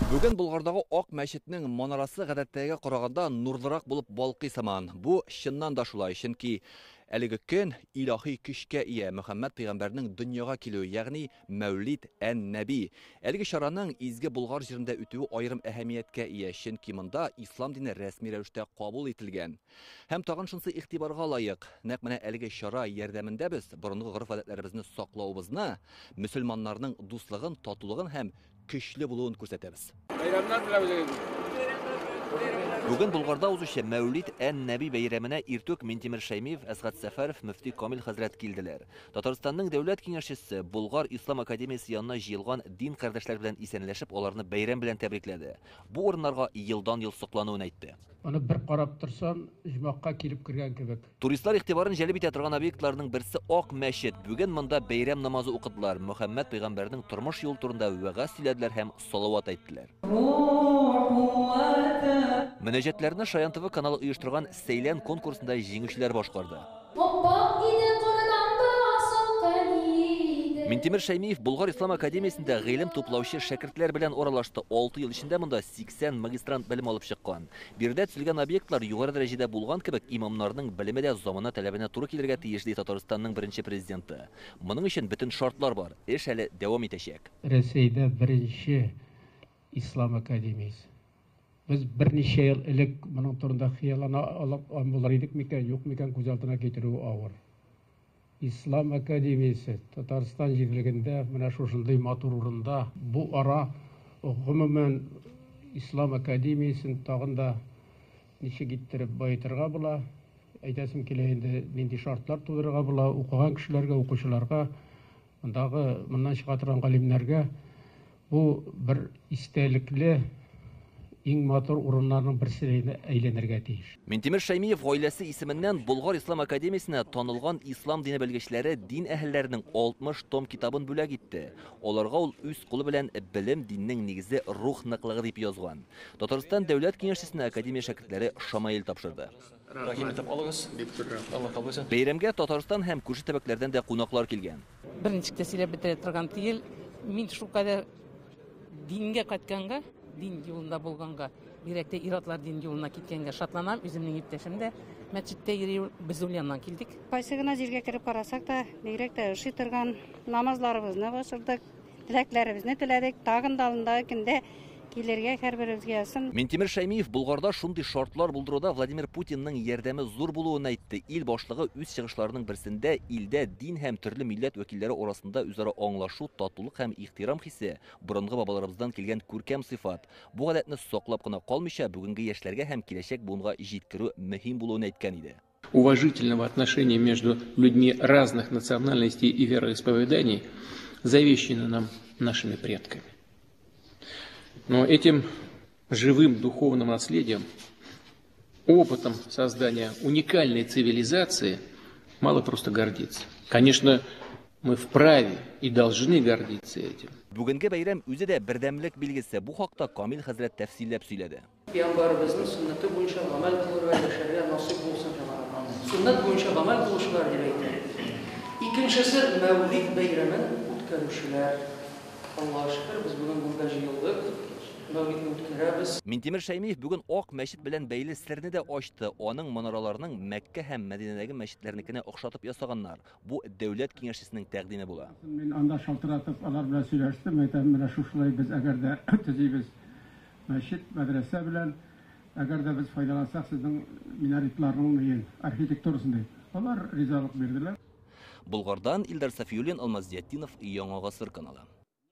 Бүген Булгардагы Ак мәчетнең манарасы гадәттәге караганда нурлырак булып балкый сыман. Бу чыннан да шулай, чөнки әлеге көн илаһи көчкә ия Мөхәммәд пәйгамбәрнең дөньяга килүе, ягъни Мәүлид ән-Нәби. Әлеге чараның изге Булгар җирендә үтүе аерым әһәмияткә ия, чөнки монда ислам дине рәсми рәвештә кабул ителгән. Һәм тагын шунысы игътибарга лаек. Нәкъ менә әлеге чара ярдәмендә без борынгы гореф-гадәтләребезне саклаубызны, мөселманнарның дуслыгын, татулыгын һәм көчле булуын күрсәтәбез. Бүген Булгарда узучы Мәүлид ән-Нәби бәйрәменә Иртүк Минтимер Шәймиев, Әсгать Сәфәров, Мөфти Камил хәзрәт килделәр. Татарстанның дәүләт киңәшчесе Булгар Ислам академиясе янына җыелган дин кардәшләр белән исәнләшеп, аларны бәйрәм белән тәбрикләде. Бу урыннарга елдан-ел соклануын әйтте. Аны бер карап торсам, җмакка килеп кергән кебек. Туристлар игътибарын җәлеп итә торган объектларның берсе Ак мәчет. Бүген монда бәйрәм намазы укыдылар. Мөхәммәд пәйгамбәрнең тормыш юл турында вәгазь сөйләделәр һәм салават әйттеләр. Мөнәҗәтләрне Шаян ТВ каналы оештырган Сәйлән конкурсында җиңүчеләр башкарды. Минтимер Шәймиев Булгар Ислам академиясендә гыйлем туплаучы шәкертләр белән оралашты. 6 ел эчендә монда 80 магистрант белем алып чыккан. Бирдә төзелгән объектлар югары дәрәҗәдә булган кебек, имамнарның белеме дә замана таләбенә туры килергә тиеш, ди Татарстанның беренче президенты. Моның өчен бөтен шартлар бар. Эш әле дәвам итәчәк. Рәсәйдә беренче Ислам академиясе. Без берничә ел элек моның турында хыяллана алып булар идек микән, юк микән күз алдына китерү авыр. Ислам академиясе Татарстан җирлегендә менә шушындый матур урында бу ара гомумән Ислам академиясен тагын да ничек иттереп баетырга була. Әйтәсем килә инде, нинди шартлар тудырырга була укыган кешеләргә, укучыларга, моннан чыга торган галимнәргә бу бер истәлекле иң матур урыннарның берсенә әйләнергә тиеш. Минтимер Шәймиев гаиләсе исеменнән Булгар Ислам академиясенә танылган ислам дине белгечләре дин әһелләренең 60 том китабын бүләк итте. Аларга ул үз кулы белән белем диннең нигезе рух ныклыгы дип язган. Татарстан дәүләт киңәшчесенә академия шәкертләре Шамаил тапшырды. Бәйрәмгә Татарстан һәм күрше төбәкләрдән дә кунаклар килгән. Беренче сөйләп бетерә торган түгел, мин шулкадәр дингә кайтканга, дин юлында булганга, бирәктә иратлар дин юлына киткәнгә шатланам, үземнең иптәшем дә мәчеттә йөри, без ул яннан килдек. Кайсы гына җиргә кереп карасак та, бигрәк тә ышый торган намазларыбызны башырдык, теләкләребезне теләдек, тагын да алындагы көндә килергә һәрберебезгә ясын. Минтимер Шәймиев Булгарда шундый шартлар булдыруда Владимир Путинның ярдәме зур булуын әйтте. Ил башлыгы үз чыгышларының берсендә илдә дин һәм төрле милләт вәкилләре арасында үзара аңлашу, татулык һәм ихтирам хисе борынгы бабаларыбыздан килгән күркәм сыйфат. Бу гадәтне саклап кына калмыйча, бүгенге яшьләргә һәм киләчәк буынга җиткерү мөһим булуын әйткән иде. Уважительного отношения между людьми разных национальностей и вероисповеданий завещено нам нашими предками. Но этим живым духовным наследием, опытом создания уникальной цивилизации мало просто гордиться. Конечно, мы вправе и должны гордиться этим. Бүгенге бәйрәм үзе дә бердәмлек билгесе. Бу хакта Камил хәзрәт тәфсилләп сөйләде. Пәйгамбәребезнең сөннәте буенча гамәл кылырга яшәргә насыйп булсын җәмәгать. Сөннәт буенча гамәл кылучылар дип әйтә. Икенчесе Мәүлид бәйрәмен үткәрүчеләр. Аллаһка шөкер, без бүген монда җыелдык. Минтимер Шәймиев бүген Ак мәчет белән бәйле серләрне дә ачты. Аның манараларының Мәккә һәм Мәдинәдәге мәчетләрнекенә охшатып ясаганнар. Бу дәүләт киңәшчесенең тәкъдиме була. Мин анда шалтыратып алар белән сөйләштем. Әйтәм, менә шушылай без әгәр дә төзибез мәчет, мәдрәсә белән, әгәр дә без файдалансак сезнең минаретларның архитектурасында. Алар ризалык бирделәр. Булгардан Илдар Сафиуллин, Алмаз Зиятдинов, Яңа Гасыр каналы.